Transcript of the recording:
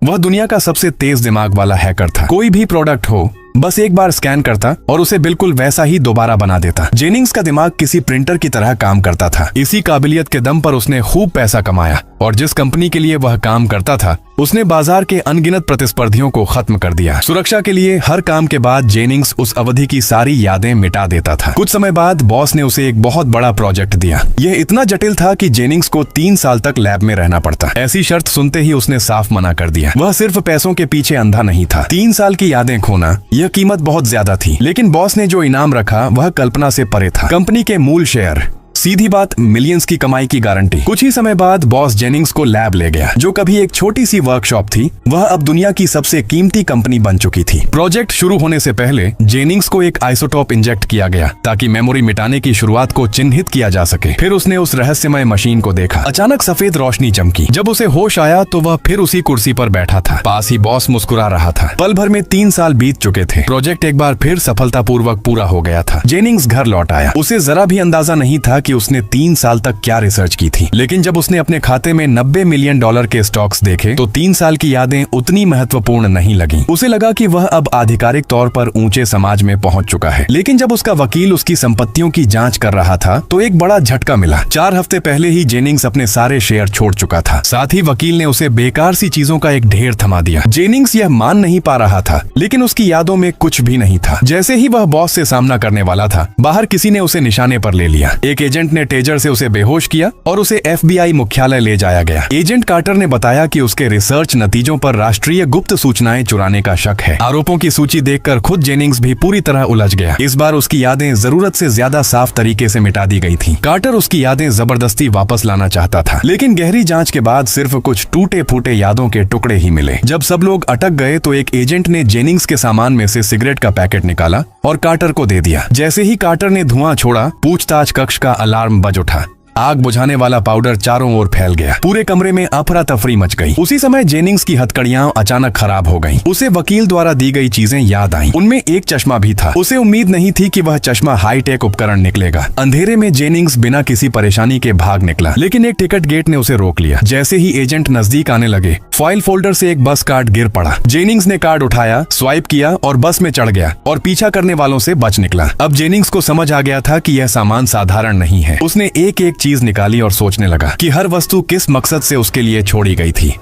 वह दुनिया का सबसे तेज दिमाग वाला हैकर था। कोई भी प्रोडक्ट हो, बस एक बार स्कैन करता और उसे बिल्कुल वैसा ही दोबारा बना देता। जेनिंग्स का दिमाग किसी प्रिंटर की तरह काम करता था। इसी काबिलियत के दम पर उसने खूब पैसा कमाया और जिस कंपनी के लिए वह काम करता था उसने बाजार के अनगिनत प्रतिस्पर्धियों को खत्म कर दिया। सुरक्षा के लिए हर काम के बाद जेनिंग्स उस अवधि की सारी यादें मिटा देता था। कुछ समय बाद बॉस ने उसे एक बहुत बड़ा प्रोजेक्ट दिया। यह इतना जटिल था कि जेनिंग्स को 3 साल तक लैब में रहना पड़ता। ऐसी शर्त सुनते ही उसने साफ मना कर दिया। वह सिर्फ पैसों के पीछे अंधा नहीं था। 3 साल की यादें खोना, यह कीमत बहुत ज्यादा थी, लेकिन बॉस ने जो इनाम रखा वह कल्पना से परे था। कंपनी के मूल शेयर, सीधी बात, मिलियंस की कमाई की गारंटी। कुछ ही समय बाद बॉस जेनिंग्स को लैब ले गया। जो कभी एक छोटी सी वर्कशॉप थी वह अब दुनिया की सबसे कीमती कंपनी बन चुकी थी। प्रोजेक्ट शुरू होने से पहले जेनिंग्स को एक आइसोटोप इंजेक्ट किया गया ताकि मेमोरी मिटाने की शुरुआत को चिन्हित किया जा सके। फिर उसने उस रहस्यमय मशीन को देखा। अचानक सफेद रोशनी चमकी। जब उसे होश आया तो वह फिर उसी कुर्सी पर बैठा था। पास ही बॉस मुस्कुरा रहा था। पल भर में 3 साल बीत चुके थे। प्रोजेक्ट एक बार फिर सफलतापूर्वक पूरा हो गया था। जेनिंग्स घर लौट आया। उसे जरा भी अंदाजा नहीं था कि उसने 3 साल तक क्या रिसर्च की थी, लेकिन जब उसने अपने खाते में $90 मिलियन के स्टॉक्स देखे तो 3 साल की यादें उतनी महत्वपूर्ण नहीं लगी। उसे लगा कि वह अब आधिकारिक तौर पर ऊंचे समाज में पहुंच चुका है। लेकिन जब उसका वकील उसकी संपत्तियों की जांच कर रहा था तो एक बड़ा झटका मिला। 4 हफ्ते पहले ही जेनिंग्स अपने सारे शेयर छोड़ चुका था। साथ ही वकील ने उसे बेकार सी चीजों का एक ढेर थमा दिया। जेनिंग्स यह मान नहीं पा रहा था, लेकिन उसकी यादों में कुछ भी नहीं था। जैसे ही वह बॉस से सामना करने वाला था, बाहर किसी ने उसे निशाने पर ले लिया। एक एजेंट ने टेजर से उसे बेहोश किया और उसे FBI मुख्यालय ले जाया गया। एजेंट कार्टर ने बताया कि उसके रिसर्च नतीजों पर राष्ट्रीय गुप्त सूचनाएं चुराने का शक है। आरोपों की सूची देखकर खुद जेनिंग्स भी पूरी तरह उलझ गया। इस बार उसकी यादें जरूरत से ज्यादा साफ तरीके से मिटा दी गई थीं। कार्टर उसकी यादें जबरदस्ती वापस लाना चाहता था, लेकिन गहरी जांच के बाद सिर्फ कुछ टूटे फूटे यादों के टुकड़े ही मिले। जब सब लोग अटक गए तो एक एजेंट ने जेनिंग्स के सामान में से सिगरेट का पैकेट निकाला और कार्टर को दे दिया। जैसे ही कार्टर ने धुआं छोड़ा, पूछताछ कक्ष का अलार्म बज उठा। आग बुझाने वाला पाउडर चारों ओर फैल गया। पूरे कमरे में अफरा तफरी मच गई। उसी समय जेनिंग्स की हथकड़ियां अचानक खराब हो गईं। उसे वकील द्वारा दी गई चीजें याद आईं। उनमें एक चश्मा भी था। उसे उम्मीद नहीं थी कि वह चश्मा हाईटेक उपकरण निकलेगा। अंधेरे में जेनिंग्स बिना किसी परेशानी के भाग निकला, लेकिन एक टिकट गेट ने उसे रोक लिया। जैसे ही एजेंट नजदीक आने लगे, फाइल फोल्डर से एक बस कार्ड गिर पड़ा। जेनिंग्स ने कार्ड उठाया, स्वाइप किया और बस में चढ़ गया और पीछा करने वालों से बच निकला। अब जेनिंग्स को समझ आ गया था कि यह सामान साधारण नहीं है। उसने एक एक चीज निकाली और सोचने लगा कि हर वस्तु किस मकसद से उसके लिए छोड़ी गई थी।